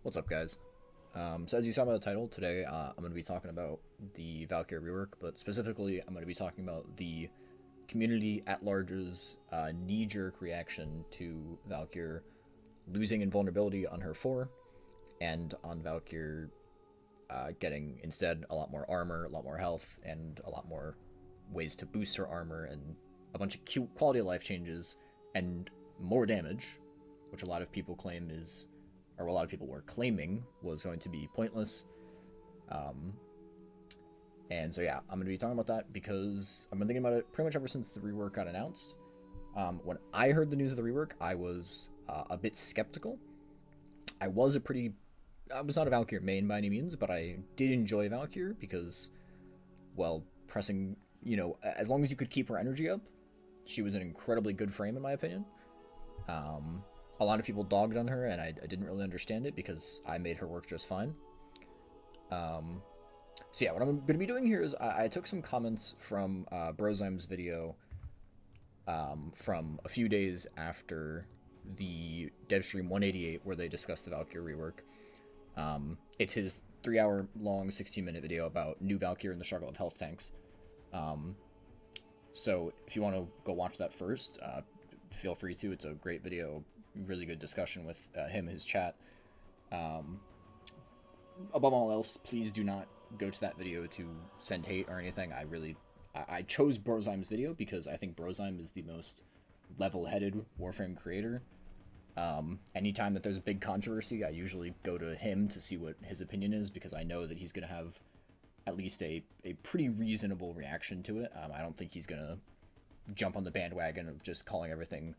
What's up, guys? So as you saw by the title, today I'm going to be talking about the Valkyr Rework, but specifically I'm going to be talking about the community at large's knee-jerk reaction to Valkyr losing invulnerability on her 4, and on Valkyr getting instead a lot more armor, a lot more health, and a lot more ways to boost her armor, and a bunch of cute quality of life changes, and more damage, which a lot of people claim is, or a lot of people were claiming was going to be pointless. Um, and so yeah, I'm going to be talking about that because I've been thinking about it pretty much ever since the rework got announced. When I heard the news of the rework, I was a bit skeptical. I was a pretty, I was not a Valkyr main by any means, but I did enjoy Valkyr because, well, pressing, as long as you could keep her energy up, she was an incredibly good frame in my opinion. Um, a lot of people dogged on her, and I didn't really understand it because I made her work just fine. Um, so yeah, what I'm going to be doing here is I took some comments from Brozyme's video from a few days after the Devstream 188 where they discussed the Valkyr rework. It's his 3-hour long, 16-minute video about new Valkyr and the struggle of health tanks. Um, so if you want to go watch that first, feel free to. It's a great video, really good discussion with him and his chat. Um, Above all else, please do not go to that video to send hate or anything. I chose Brozyme's video because I think Brozyme is the most level-headed Warframe creator. Anytime that there's a big controversy, I usually go to him to see what his opinion is because I know that he's going to have at least a pretty reasonable reaction to it. I don't think he's going to jump on the bandwagon of just calling everything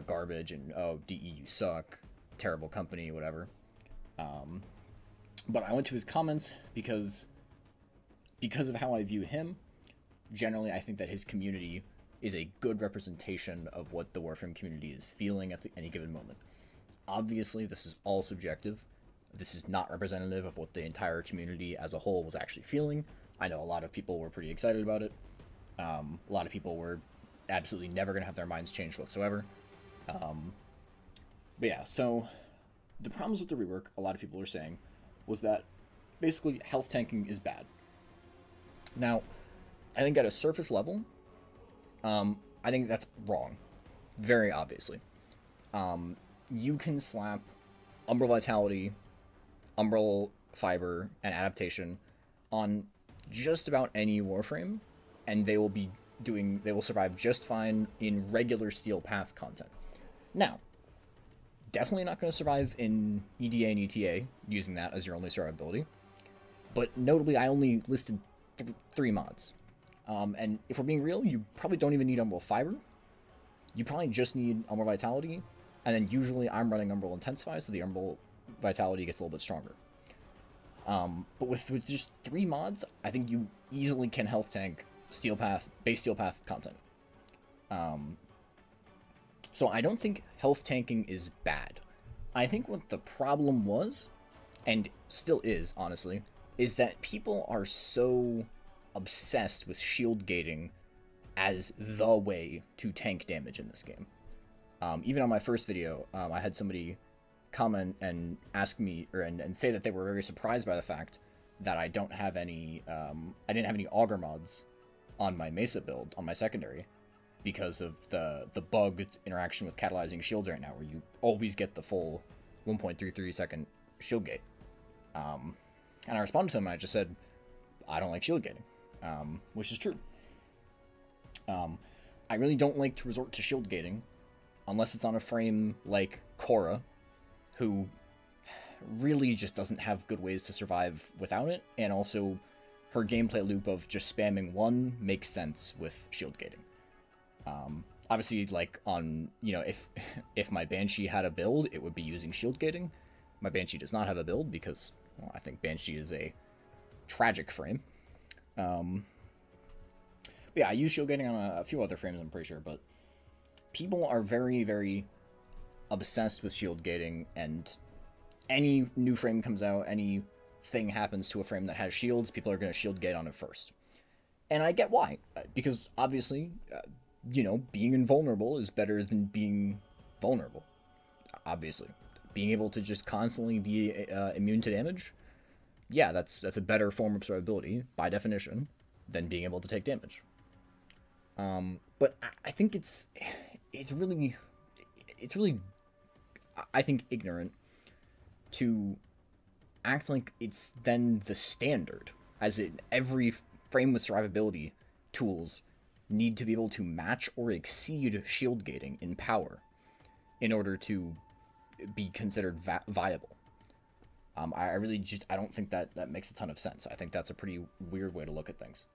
garbage and, oh, DE, you suck, terrible company, whatever. But I went to his comments because of how I view him. Generally, I think that his community is a good representation of what the Warframe community is feeling at any given moment. Obviously, this is all subjective. This is not representative of what the entire community as a whole was actually feeling. I know a lot of people were pretty excited about it. A lot of people were absolutely never going to have their minds changed whatsoever. But yeah, so the problems with the rework, a lot of people are saying, was that basically health tanking is bad. Now, I think at a surface level, I think that's wrong. Very obviously. You can slap Umbral Vitality, Umbral Fiber, and Adaptation on just about any Warframe, and they will survive just fine in regular Steel Path content. Now, definitely not going to survive in EDA and ETA using that as your only survivability. But notably, I only listed 3 mods. And if we're being real, you probably don't even need Umbral Fiber. You probably just need Umbral Vitality, and then usually I'm running Umbral Intensify, so the Umbral Vitality gets a little bit stronger. But with just 3 mods, I think you easily can health tank base Steel Path content. So I don't think health tanking is bad. I think what the problem was, and still is, honestly, is that people are so obsessed with shield gating as the way to tank damage in this game. Even on my first video, I had somebody comment and ask me, and say that they were very surprised by the fact that I didn't have any auger mods on my Mesa build, on my secondary, because of the bugged interaction with catalyzing shields right now, where you always get the full 1.33 second shield gate. And I responded to him and I just said, I don't like shield gating, which is true. I really don't like to resort to shield gating unless it's on a frame like Korra, who really just doesn't have good ways to survive without it, and also her gameplay loop of just spamming 1 makes sense with shield gating. Obviously, like on, if my Banshee had a build, it would be using shield gating. My Banshee does not have a build because, well, I think Banshee is a tragic frame. But yeah, I use shield gating on a few other frames, I'm pretty sure, but people are very, very obsessed with shield gating, and any new frame comes out, anything happens to a frame that has shields, people are going to shield gate on it first. And I get why, because obviously, being invulnerable is better than being vulnerable. Obviously. being able to just constantly be immune to damage, yeah, that's a better form of survivability by definition than being able to take damage. But I think it's really I think ignorant to act like it's then the standard, as in every frame with survivability tools need to be able to match or exceed shield gating in power in order to be considered viable. I really just I don't think that makes a ton of sense. I think that's a pretty weird way to look at things.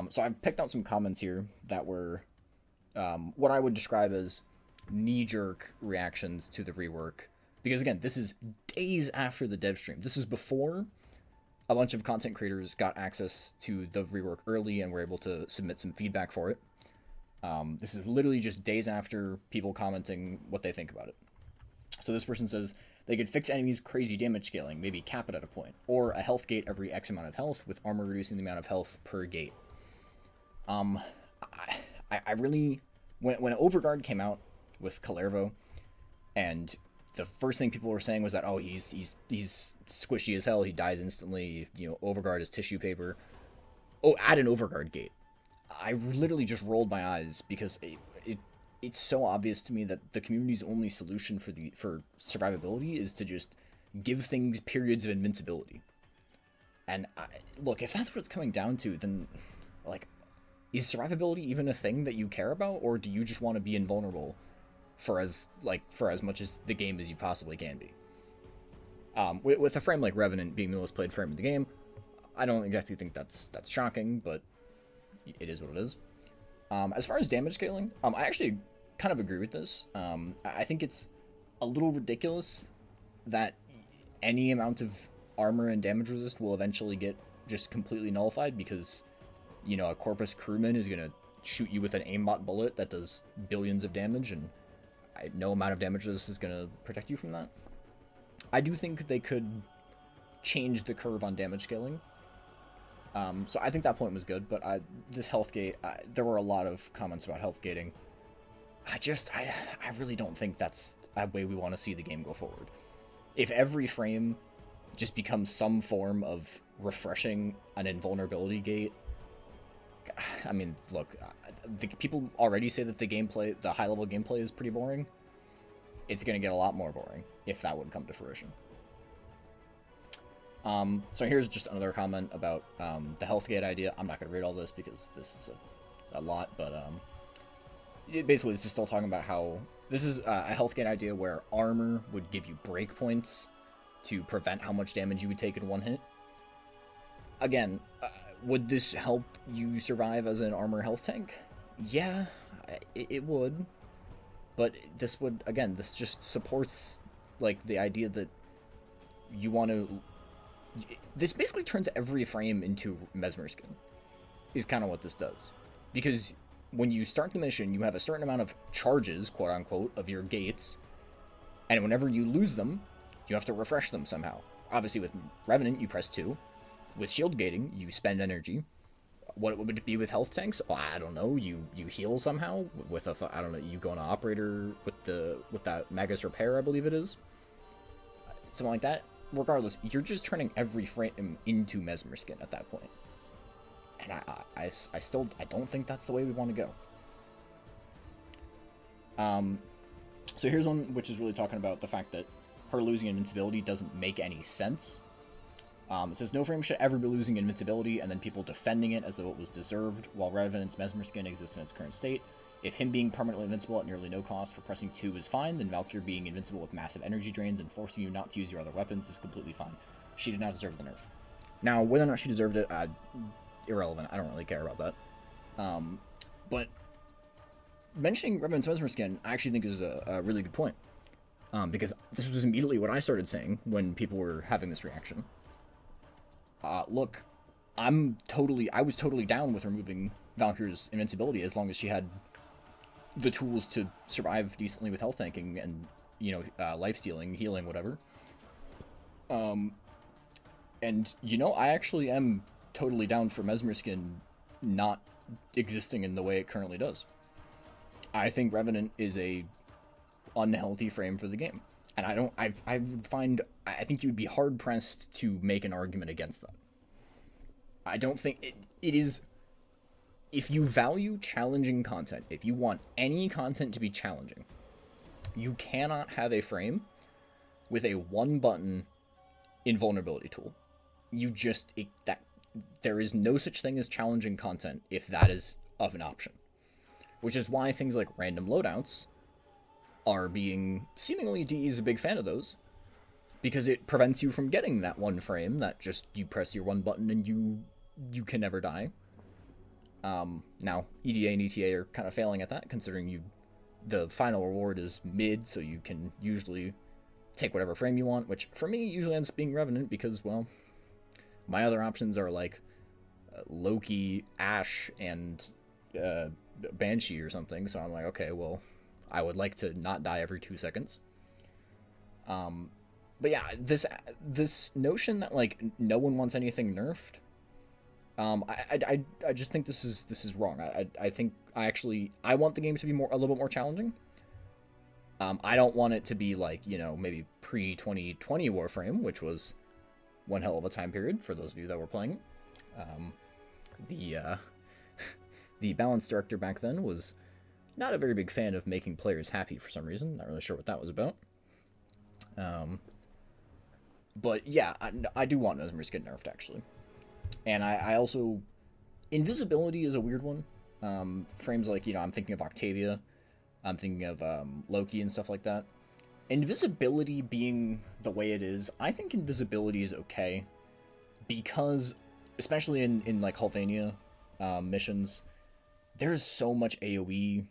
So I've picked out some comments here that were what I would describe as knee-jerk reactions to the rework. Because again, this is days after the dev stream. This is before a bunch of content creators got access to the rework early and were able to submit some feedback for it. This is literally just days after people commenting what they think about it. So this person says, they could fix enemies' crazy damage scaling, maybe cap it at a point, or a health gate every X amount of health, with armor reducing the amount of health per gate. I really, when Overguard came out with Kalervo, and the first thing people were saying was that, oh, he's squishy as hell, he dies instantly, you know, Overguard is tissue paper. Oh, add an Overguard gate. I literally just rolled my eyes because it's so obvious to me that the community's only solution for survivability is to just give things periods of invincibility. And look, if that's what it's coming down to, then like, is survivability even a thing that you care about, or do you just want to be invulnerable for as much as the game as you possibly can be? With a frame like Revenant being the most played frame in the game, I don't exactly think that's shocking, but it is what it is. As far as damage scaling, I actually kind of agree with this. I think it's a little ridiculous that any amount of armor and damage resist will eventually get just completely nullified because, you know, a Corpus crewman is going to shoot you with an aimbot bullet that does billions of damage, and no amount of damage resist is going to protect you from that. I do think they could change the curve on damage scaling. So I think that point was good, but this health gate, there were a lot of comments about health gating. I really don't think that's a way we want to see the game go forward. If every frame just becomes some form of refreshing an invulnerability gate, I mean, look, people already say that the high-level gameplay is pretty boring. It's going to get a lot more boring if that would come to fruition. So here's just another comment about the health gate idea. I'm not going to read all this because this is a lot, but basically this is still talking about how this is a health gate idea where armor would give you breakpoints to prevent how much damage you would take in one hit. Again, would this help you survive as an armor health tank? Yeah, it would. But this would, again, this just supports, like, the idea that you want to... This basically turns every frame into Mesmer Skin, is kind of what this does. Because when you start the mission, you have a certain amount of charges, quote-unquote, of your gates, and whenever you lose them, you have to refresh them somehow. Obviously, with Revenant, you press 2. With shield gating, you spend energy. What would it be with health tanks? Well, I don't know. You heal somehow with I don't know. You go on an operator with that Magus Repair, I believe it is. Something like that. Regardless, you're just turning every frame into Mesmer Skin at that point. And I don't think that's the way we want to go. So here's one which is really talking about the fact that her losing invincibility doesn't make any sense. It says, no frame should ever be losing invincibility, and then people defending it as though it was deserved, while Revenant's Mesmer Skin exists in its current state. If him being permanently invincible at nearly no cost for pressing 2 is fine, then Valkyr being invincible with massive energy drains and forcing you not to use your other weapons is completely fine. She did not deserve the nerf. Now, whether or not she deserved it, irrelevant. I don't really care about that. But mentioning Revenant's Mesmer Skin, I actually think is a really good point. Because this was immediately what I started saying when people were having this reaction. Look, I was totally down with removing Valkyr's invincibility as long as she had the tools to survive decently with health tanking and, you know, life stealing, healing, whatever. And, you know, I actually am totally down for Mesmer Skin not existing in the way it currently does. I think Revenant is a unhealthy frame for the game. And I think you'd be hard pressed to make an argument against that. I don't think it is. If you value challenging content, if you want any content to be challenging, you cannot have a frame with a one button invulnerability tool. There is no such thing as challenging content if that is of an option. Which is why things like random loadouts are being seemingly DE is a big fan of those, because it prevents you from getting that one frame that just you press your one button and you can never die. Now EDA and ETA are kind of failing at that, considering the final reward is mid, so you can usually take whatever frame you want, which for me usually ends up being Revenant, because, well, my other options are like Loki, Ashe, and Banshee or something, so I'm like, okay, well, I would like to not die every 2 seconds. But yeah, this notion that, like, no one wants anything nerfed, I just think this is wrong. I think I want the game to be a little bit more challenging. I don't want it to be like, maybe pre-2020 Warframe, which was one hell of a time period for those of you that were playing. The balance director back then was not a very big fan of making players happy for some reason. Not really sure what that was about. But yeah, I do want Mesmer's to get nerfed, actually. And I also... Invisibility is a weird one. Frames like, I'm thinking of Octavia. I'm thinking of Loki and stuff like that. Invisibility being the way it is, I think invisibility is okay. Because, especially in like, Hulvania missions, there's so much AoE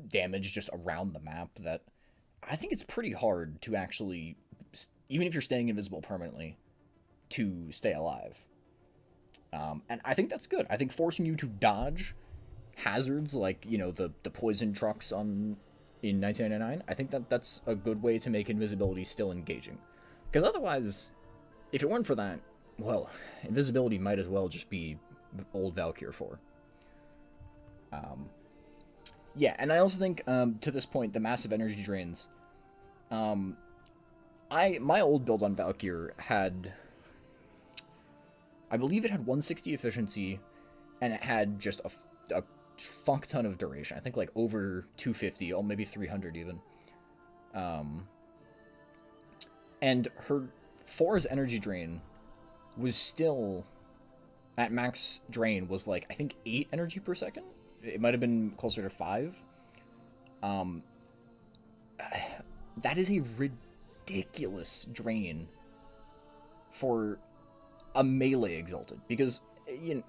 damage just around the map that I think it's pretty hard to actually, even if you're staying invisible permanently, to stay alive. And I think that's good. I think forcing you to dodge hazards like, the poison trucks in 1999, I think that's a good way to make invisibility still engaging. Because otherwise, if it weren't for that, well, invisibility might as well just be old Valkyr 4. Yeah, and I also think, to this point, the massive energy drains. My old build on Valkyr had... I believe it had 160 efficiency, and it had just a fuck ton of duration. I think like over 250, or maybe 300 even. And her 4's energy drain was still, at max drain, was like, I think 8 energy per second? It might have been closer to 5. That is a ridiculous drain for a melee exalted, because it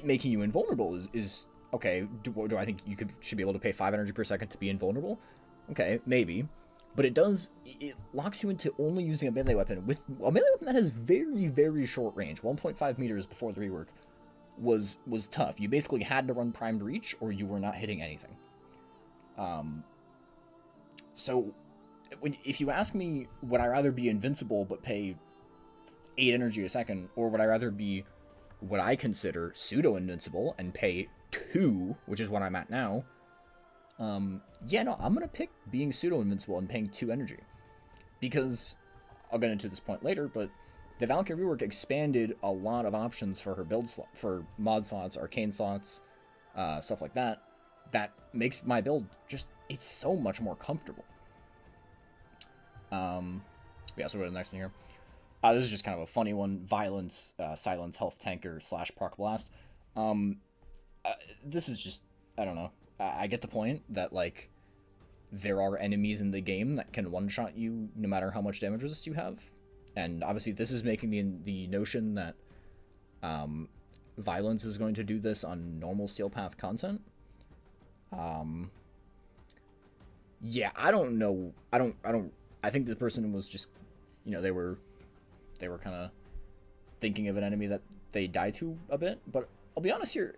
making you invulnerable is okay. Do I think you should be able to pay 5 energy per second to be invulnerable? Okay, maybe, but it locks you into only using a melee weapon, with a melee weapon that has very, very short range. 1.5 meters before the rework was tough. You basically had to run primed reach or you were not hitting anything. So if you ask me, would I rather be invincible but pay 8 energy a second, or would I rather be what I consider pseudo-invincible and pay 2, which is what I'm at now, yeah, no, I'm going to pick being pseudo-invincible and paying 2 energy. Because, I'll get into this point later, but the Valkyr Rework expanded a lot of options for her build for mod slots, arcane slots, stuff like that, that makes my build just, it's so much more comfortable. Yeah, so we'll go to the next one here. This is just kind of a funny one. Violence, Silence, Health Tanker / Proc Blast. This is just, I don't know. I get the point that, like, there are enemies in the game that can one-shot you no matter how much damage resist you have. And obviously this is making the notion that Violence is going to do this on normal Steel Path content. Yeah, I don't know. I think this person was just, they were kind of thinking of an enemy that they die to a bit. But I'll be honest here,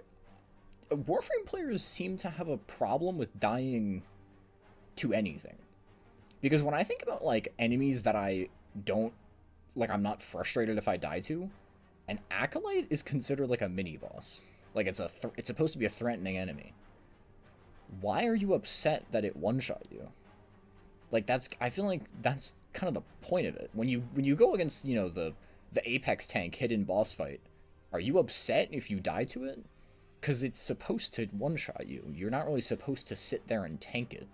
Warframe players seem to have a problem with dying to anything. Because when I think about, like, enemies that I don't, like, I'm not frustrated if I die to, an Acolyte is considered like a mini-boss. Like, it's supposed to be a threatening enemy. Why are you upset that it one-shot you? Like I feel like that's kind of the point of it. When you go against, the Apex tank hidden boss fight, are you upset if you die to it? Because it's supposed to one-shot you. You're not really supposed to sit there and tank it.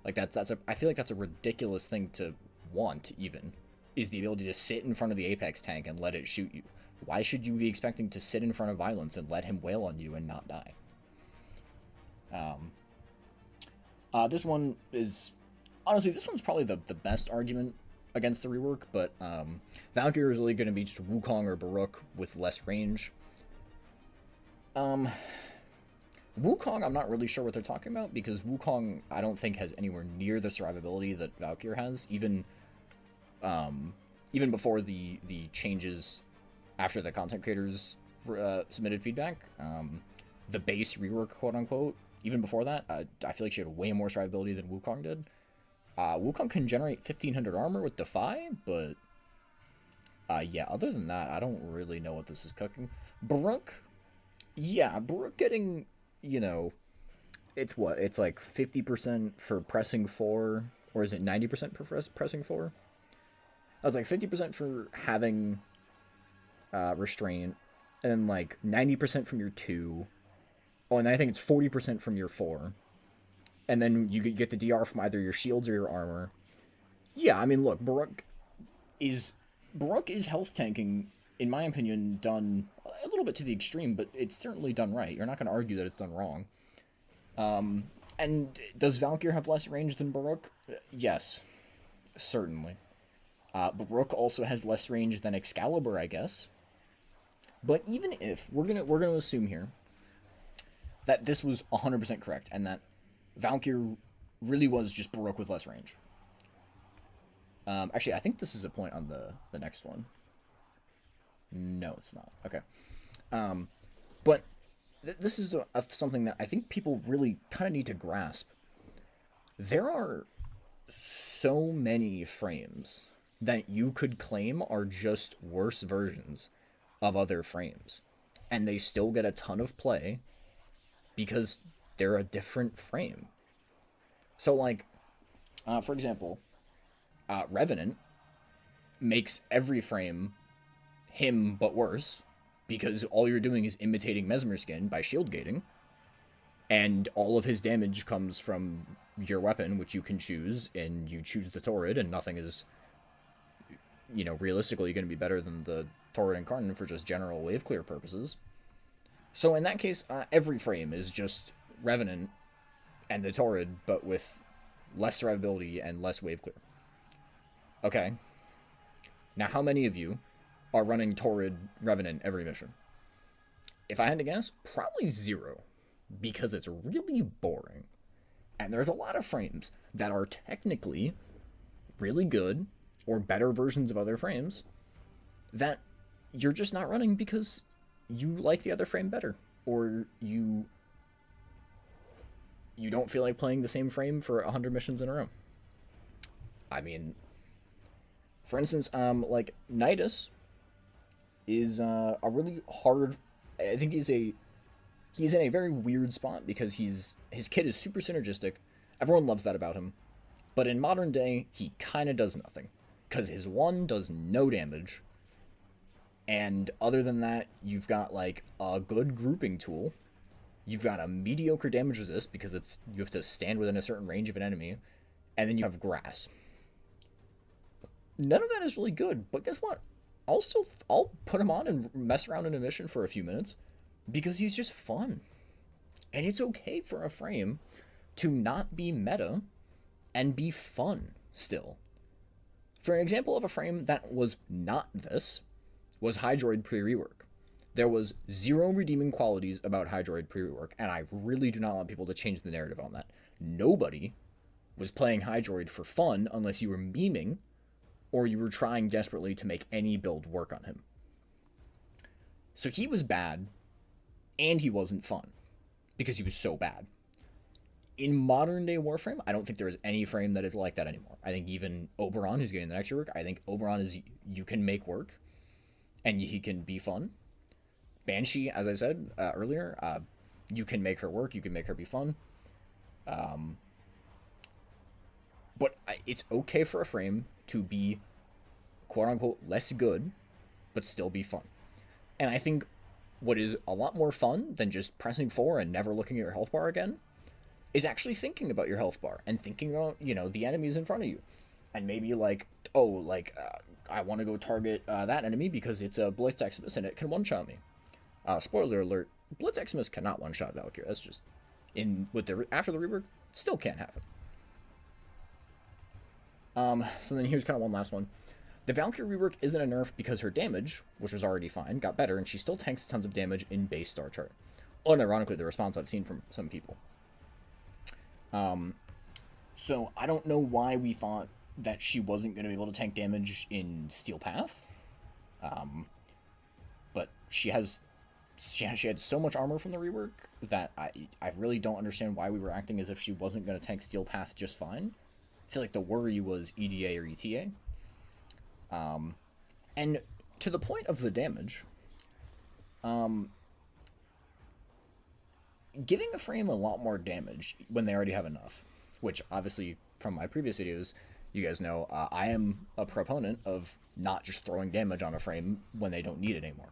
Like I feel like that's a ridiculous thing to want, even, is the ability to sit in front of the Apex tank and let it shoot you. Why should you be expecting to sit in front of Violence and let him wail on you and not die? This one is, honestly, this one's probably the best argument against the rework, but Valkyr is really going to be just Wukong or Baruch with less range. Wukong, I'm not really sure what they're talking about, because Wukong, I don't think, has anywhere near the survivability that Valkyr has, even before the changes after the content creators submitted feedback. The base rework, quote-unquote, even before that, I feel like she had way more survivability than Wukong did. Wukong can generate 1500 armor with Defy, but yeah, other than that, I don't really know what this is cooking. Baruch, yeah, Baruch getting, it's like 50% for pressing 4, or is it 90% for pressing 4? I was like 50% for having restraint, and then like 90% from your 2. Oh, and I think it's 40% from your 4. And then you get the DR from either your shields or your armor. Yeah, I mean, look, Baruch is health tanking, in my opinion, done a little bit to the extreme, but it's certainly done right. You're not going to argue that it's done wrong. And does Valkyr have less range than Baruch? Yes, certainly. Baruch also has less range than Excalibur, I guess. But even if we're gonna assume here that this was 100% correct, and that Valkyr really was just Baruch with less range. Actually, I think this is a point on the next one. No, it's not. Okay. But this is something that I think people really kind of need to grasp. There are so many frames that you could claim are just worse versions of other frames, and they still get a ton of play because they're a different frame. So, like, for example, Revenant makes every frame him but worse, because all you're doing is imitating Mesmer Skin by shieldgating, and all of his damage comes from your weapon, which you can choose, and you choose the Torrid, and nothing is, realistically going to be better than the Torrid Incarnate for just general wave clear purposes. So in that case, every frame is just Revenant and the Torrid, but with less survivability and less wave clear. Okay. Now, how many of you are running Torrid Revenant every mission? If I had to guess, probably 0, because it's really boring. And there's a lot of frames that are technically really good, or better versions of other frames, that you're just not running because you like the other frame better, or you don't feel like playing the same frame for 100 missions in a row. I mean, for instance, like Nidus is a really hard. I think he's in a very weird spot, because his kit is super synergistic. Everyone loves that about him, but in modern day, he kind of does nothing, because his 1 does no damage. And other than that, you've got like a good grouping tool. You've got a mediocre damage resist, because you have to stand within a certain range of an enemy, and then you have grass. None of that is really good, but guess what? I'll put him on and mess around in a mission for a few minutes, because he's just fun. And it's okay for a frame to not be meta and be fun still. For an example of a frame that was not this, was Hydroid pre-rework. There was 0 redeeming qualities about Hydroid pre-rework, and I really do not want people to change the narrative on that. Nobody was playing Hydroid for fun unless you were memeing, or you were trying desperately to make any build work on him. So he was bad, and he wasn't fun, because he was so bad. In modern day Warframe, I don't think there is any frame that is like that anymore. I think even Oberon, who's getting the next rework, I think Oberon is, you can make work, and he can be fun. Banshee, as I said earlier, you can make her work, you can make her be fun. But it's okay for a frame to be quote-unquote less good, but still be fun. And I think what is a lot more fun than just pressing 4 and never looking at your health bar again is actually thinking about your health bar and thinking about, the enemies in front of you. And maybe like, oh, like, I want to go target that enemy because it's a Blitz Eximus and it can one-shot me. Spoiler alert, Blitz Eximus cannot one-shot Valkyr. That's just, after the rework, still can't happen. So then here's kind of one last one. The Valkyr rework isn't a nerf because her damage, which was already fine, got better, and she still tanks tons of damage in base star chart. Unironically, the response I've seen from some people. So I don't know why we thought that she wasn't going to be able to tank damage in Steel Path. But she had so much armor from the rework that I really don't understand why we were acting as if she wasn't going to tank Steel Path just fine. I feel like the worry was EDA or ETA. And to the point of the damage, giving a frame a lot more damage when they already have enough, which obviously from my previous videos, you guys know, I am a proponent of not just throwing damage on a frame when they don't need it anymore.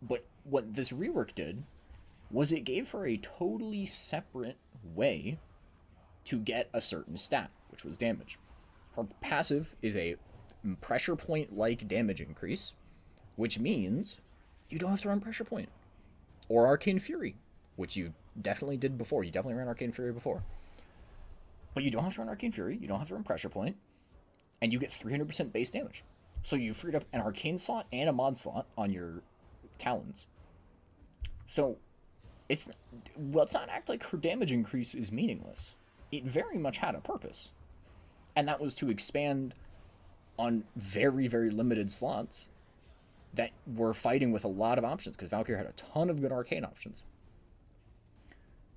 But what this rework did was it gave her a totally separate way to get a certain stat, which was damage. Her passive is a pressure point-like damage increase, which means you don't have to run pressure point. Or Arcane Fury, which you definitely did before. You definitely ran Arcane Fury before. But you don't have to run Arcane Fury, you don't have to run pressure point, and you get 300% base damage. So you freed up an Arcane slot and a mod slot on your Talons. So let's not act like her damage increase is meaningless. It very much had a purpose. And that was to expand on very, very limited slots that were fighting with a lot of options, because Valkyr had a ton of good arcane options.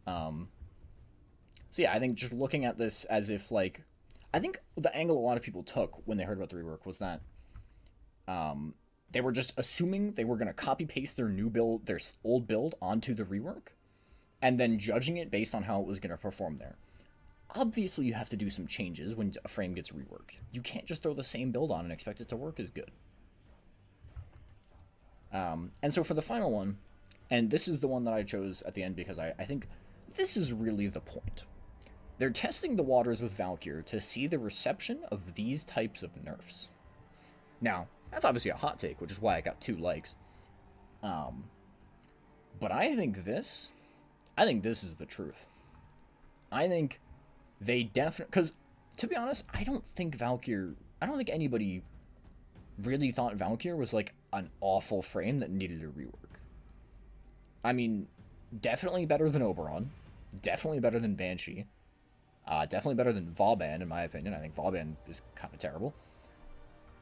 So yeah, I think just looking at this as if, like, I think the angle a lot of people took when they heard about the rework was that they were just assuming they were going to copy paste their new build, their old build onto the rework, and then judging it based on how it was going to perform there. Obviously, you have to do some changes when a frame gets reworked. You can't just throw the same build on and expect it to work as good. And so for the final one, and this is the one that I chose at the end because I think this is really the point. They're testing the waters with Valkyr to see the reception of these types of nerfs. Now, that's obviously a hot take, which is why I got 2 likes. But I think this is the truth. I think they definitely, because to be honest, I don't think anybody really thought Valkyr was like an awful frame that needed a rework. I mean, definitely better than Oberon, definitely better than Banshee, definitely better than Vauban in my opinion. I think Vauban is kind of terrible.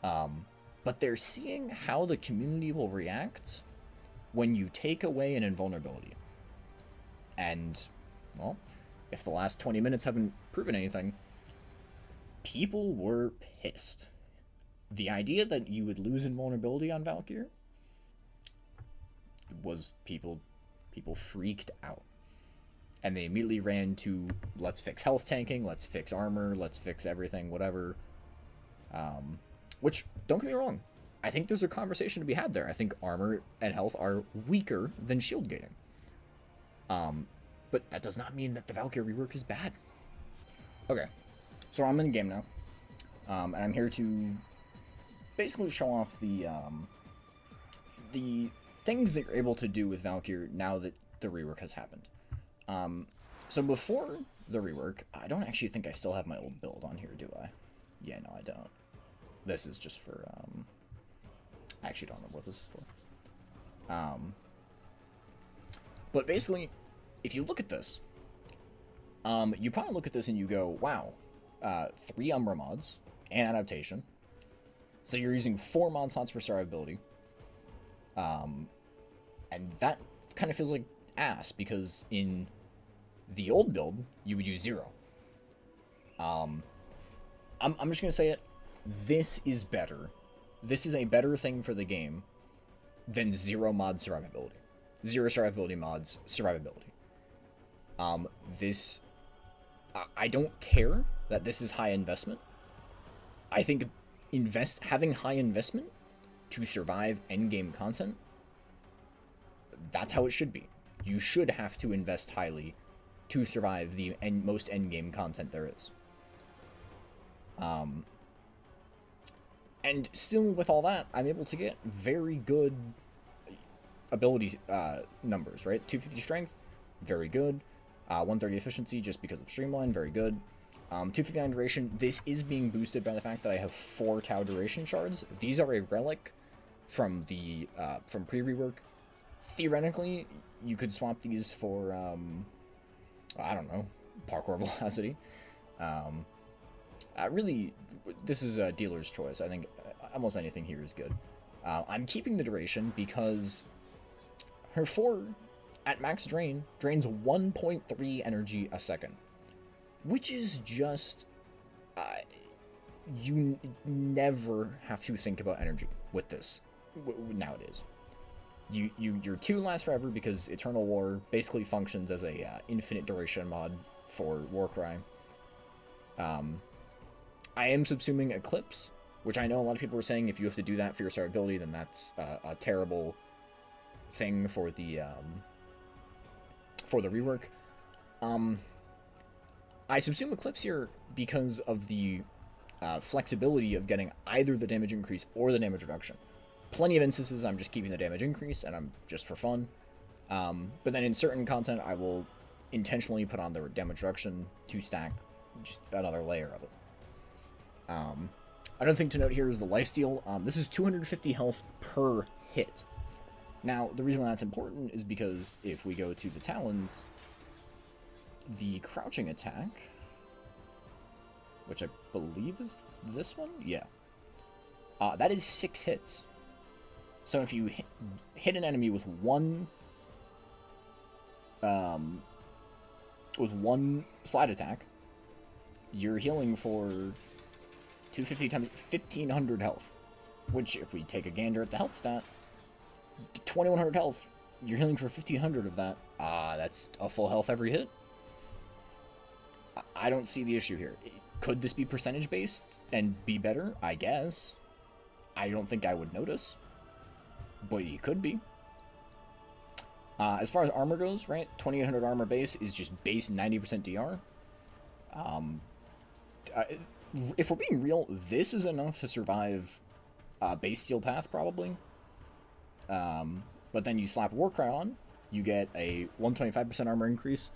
But they're seeing how the community will react when you take away an invulnerability. And, well, if the last 20 minutes haven't proven anything, people were pissed. The idea that you would lose invulnerability on Valkyr was people freaked out. And they immediately ran to, let's fix health tanking, let's fix armor, let's fix everything, whatever. Which, don't get me wrong, I think there's a conversation to be had there. I think armor and health are weaker than shield gating. But that does not mean that the Valkyr rework is bad. Okay, so I'm in the game now. And I'm here to basically show off the things that you're able to do with Valkyr now that the rework has happened. So before the rework, I don't actually think I still have my old build on here, do I? Yeah, no, I don't. This is just for, I actually don't know what this is for. But basically, if you look at this, you probably look at this and you go, wow, 3 Umbra mods and adaptation. So you're using 4 mod slots for survivability. And that kind of feels like ass, because in the old build, you would use 0. I'm just going to say it. This is better. This is a better thing for the game than 0 mod survivability. 0 survivability mods, survivability. This I don't care that this is high investment. I think having high investment to survive endgame content, that's how it should be. You should have to invest highly to survive the most endgame content there is. And still, with all that, I'm able to get very good ability numbers, right? 250 strength, very good. 130 efficiency, just because of streamline, very good. 259 duration. This is being boosted by the fact that I have 4 Tau duration shards. These are a relic from the from pre-rework. Theoretically, you could swap these for I don't know, parkour velocity. Really, this is a dealer's choice. I think almost anything here is good. I'm keeping the duration because her 4 at max drains 1.3 energy a second, which is just you never have to think about energy with this nowadays. Your 2 lasts forever because Eternal War basically functions as a infinite duration mod for Warcry. I am subsuming Eclipse, which I know a lot of people were saying if you have to do that for your survivability, then that's a terrible thing for the rework. I subsume Eclipse here because of the flexibility of getting either the damage increase or the damage reduction. Plenty of instances I'm just keeping the damage increase and I'm just for fun. But then in certain content I will intentionally put on the damage reduction to stack just another layer of it. Another thing to note here is the lifesteal. This is 250 health per hit. Now, the reason why that's important is because if we go to the Talons, the crouching attack, which I believe is this one? Yeah. That is 6 hits. So if you hit an enemy with one slide attack, you're healing for 250 times 1500 health, which if we take a gander at the health stat, 2100 health, you're healing for 1500 of that. That's a full health every hit. I don't see the issue here. Could this be percentage based and be better? I guess. I don't think I would notice, but it could be. As far as armor goes, right, 2800 armor base is just base 90% DR. If we're being real, this is enough to survive base steel path, probably. But then you slap Warcry on, you get a 125% armor increase,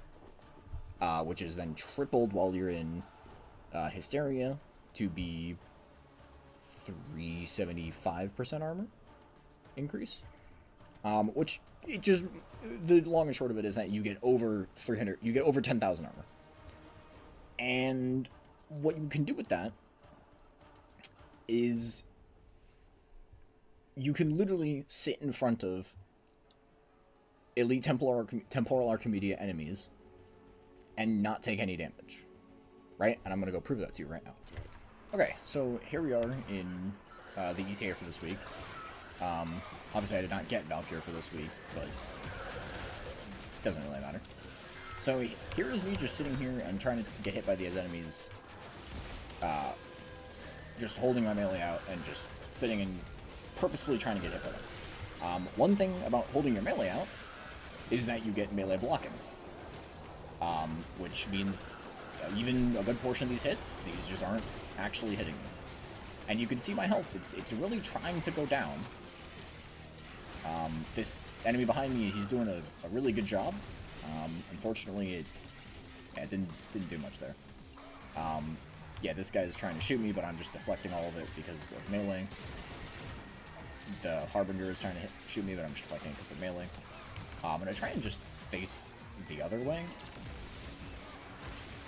which is then tripled while you're in Hysteria to be 375% armor increase. Which, it just, the long and short of it is that you get over 300, you get over 10,000 armor. And what you can do with that is you can literally sit in front of elite temporal Archimedia enemies and not take any damage, right? And I'm going to go prove that to you right now. Okay, so here we are in the ETA for this week. Obviously I did not get Valkyr for this week, but it doesn't really matter. So here is me just sitting here and trying to get hit by these enemies, just holding my melee out and just sitting and purposefully trying to get hit by them. One thing about holding your melee out is that you get melee blocking, which means even a good portion of these hits, these just aren't actually hitting me. And you can see my health, it's really trying to go down. This enemy behind me, he's doing a really good job. Unfortunately, it didn't do much there. Yeah, this guy's trying to shoot me, but I'm just deflecting all of it because of melee. The Harbinger is trying to shoot me, but I'm just deflecting because of melee. I'm going to try and just face the other way.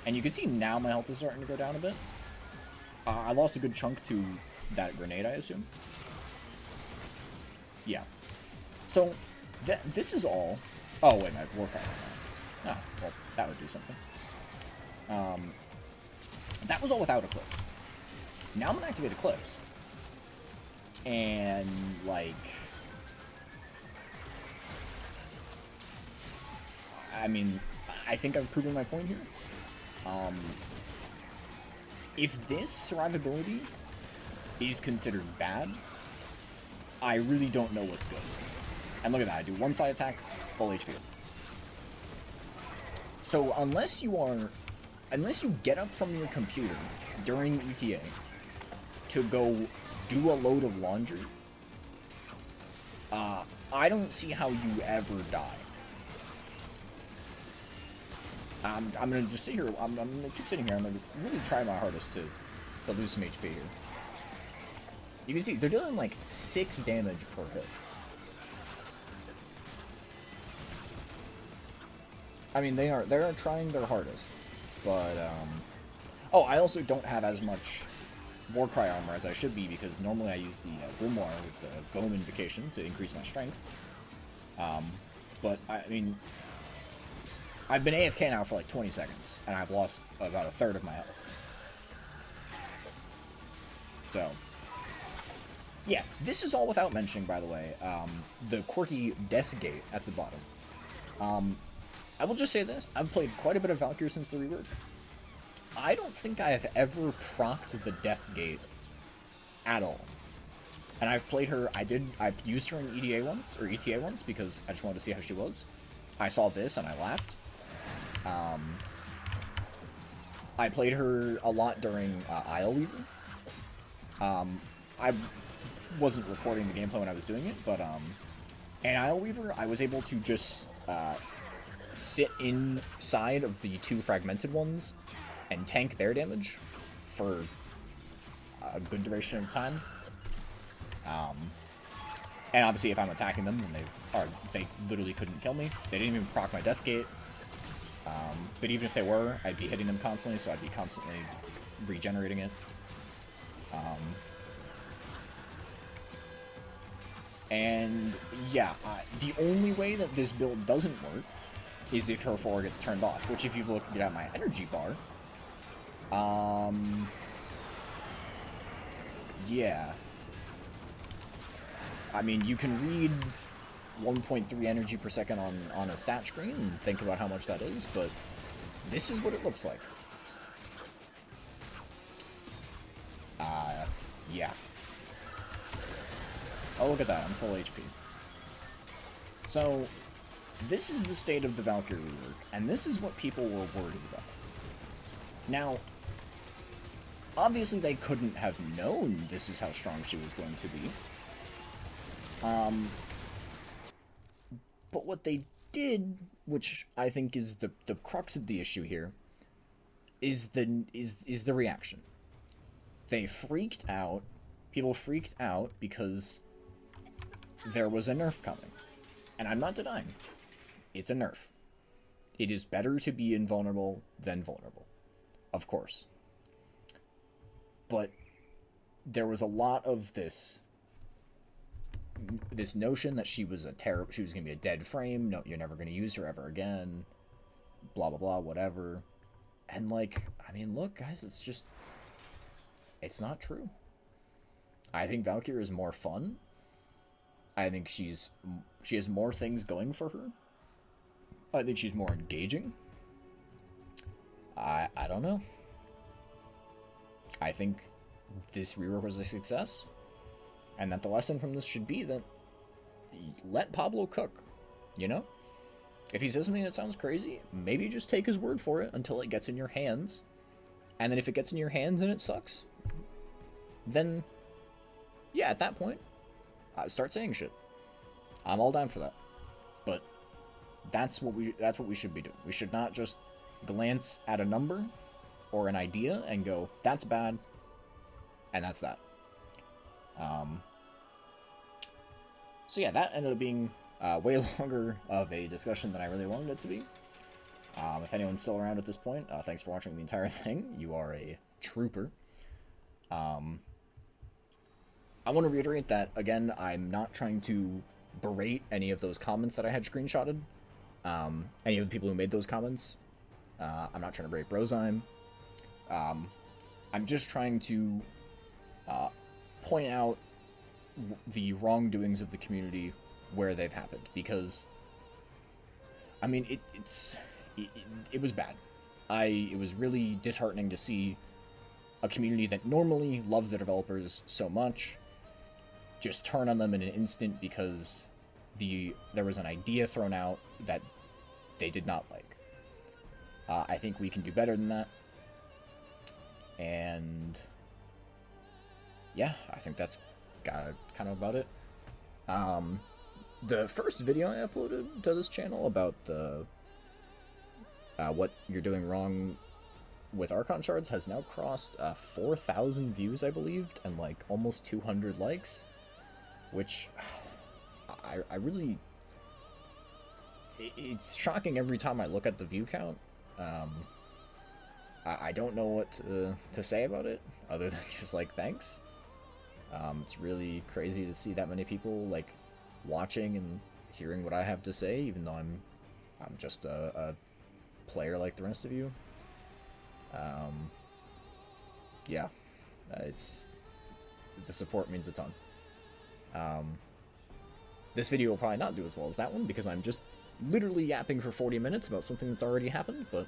And you can see now my health is starting to go down a bit. I lost a good chunk to that grenade, I assume. Yeah. So, this is all... Oh, wait, my Warcry. Oh, well, that would do something. That was all without Eclipse. Now I'm going to activate Eclipse. And, like... I mean, I think I've proven my point here. If this survivability is considered bad, I really don't know what's good. And look at that, I do one side attack, full HP. So unless you get up from your computer during ETA to go do a load of laundry, I don't see how you ever die. I'm gonna just sit here. I'm gonna keep sitting here. I'm gonna really try my hardest to lose some HP here. You can see they're doing like 6 damage per hit. I mean, they are trying their hardest, but oh, I also don't have as much Warcry armor as I should be, because normally I use the Grimoire with the Foam Invocation to increase my strength. But I mean, I've been AFK now for like 20 seconds, and I've lost about a third of my health. So, yeah, this is all without mentioning, by the way, the quirky Death Gate at the bottom. I will just say this, I've played quite a bit of Valkyr since the rework. I don't think I have ever procced the Death Gate at all. And I've played her, I used her in ETA once, because I just wanted to see how she was. I saw this and I laughed. I played her a lot during Isle Weaver. I wasn't recording the gameplay when I was doing it, but in Isle Weaver, I was able to just sit inside of the 2 fragmented ones and tank their damage for a good duration of time. And obviously, if I'm attacking them, and they literally couldn't kill me. They didn't even proc my Death Gate. But even if they were, I'd be hitting them constantly, so I'd be constantly regenerating it. And yeah, the only way that this build doesn't work is if her 4 gets turned off, which if you look at my energy bar, yeah. I mean, you can read 1.3 energy per second on a stat screen and think about how much that is, but this is what it looks like. Yeah. Oh, look at that, I'm full HP. So, this is the state of the Valkyr rework, and this is what people were worried about. Now, obviously they couldn't have known this is how strong she was going to be. But what they did, which I think is the crux of the issue here, is the reaction. They freaked out. People freaked out because there was a nerf coming. And I'm not denying. It's a nerf. It is better to be invulnerable than vulnerable. Of course. But there was a lot of this notion that she was she was going to be a dead frame. No, you're never going to use her ever again. Blah, blah, blah, whatever. And like, I mean, look, guys, it's not true. I think Valkyr is more fun. I think she has more things going for her. I think she's more engaging. I don't know. I think this rework was a success, and that the lesson from this should be that let Pablo cook, you know? If he says something that sounds crazy, maybe just take his word for it until it gets in your hands, and then if it gets in your hands and it sucks, then, yeah, at that point, start saying shit. I'm all down for that. But that's what we should be doing. We should not just glance at a number or an idea and go, that's bad, and that's that. So yeah, that ended up being way longer of a discussion than I really wanted it to be. If anyone's still around at this point, thanks for watching the entire thing. You are a trooper. I want to reiterate that, again, I'm not trying to berate any of those comments that I had screenshotted. Any of the people who made those comments. I'm not trying to berate Brozyme. I'm just trying to point out the wrongdoings of the community where they've happened, because I mean it was bad. It was really disheartening to see a community that normally loves their developers so much just turn on them in an instant because there was an idea thrown out that they did not like. I think we can do better than that. And yeah, I think that's kind of about it. The first video I uploaded to this channel about the what you're doing wrong with Archon shards has now crossed 4,000 views, I believed, and like almost 200 likes, which I really, it's shocking every time I look at the view count. I don't know what to say about it other than just like thanks. It's really crazy to see that many people like watching and hearing what I have to say, even though I'm just a player like the rest of you. Yeah, the support means a ton. This video will probably not do as well as that one because I'm just literally yapping for 40 minutes about something that's already happened, but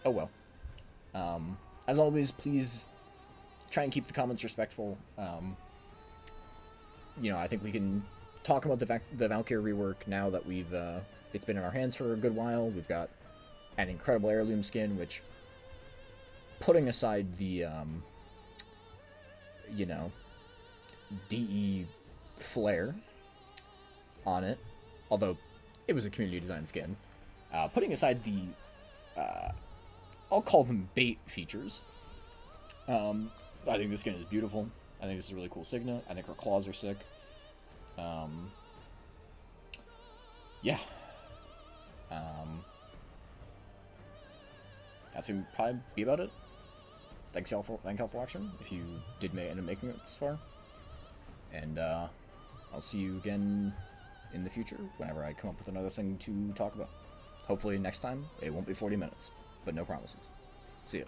oh well. As always, please try and keep the comments respectful. You know, I think we can talk about the Valkyr rework now that we've it's been in our hands for a good while. We've got an incredible heirloom skin, which, putting aside the you know, DE flare on it, although it was a community design skin, putting aside the I'll call them bait features, I think this skin is beautiful. I think this is a really cool signet. I think her claws are sick. Yeah. That's gonna probably be about it. Thank y'all for watching, if you did end up making it this far. And I'll see you again in the future whenever I come up with another thing to talk about. Hopefully next time it won't be 40 minutes, but no promises. See ya.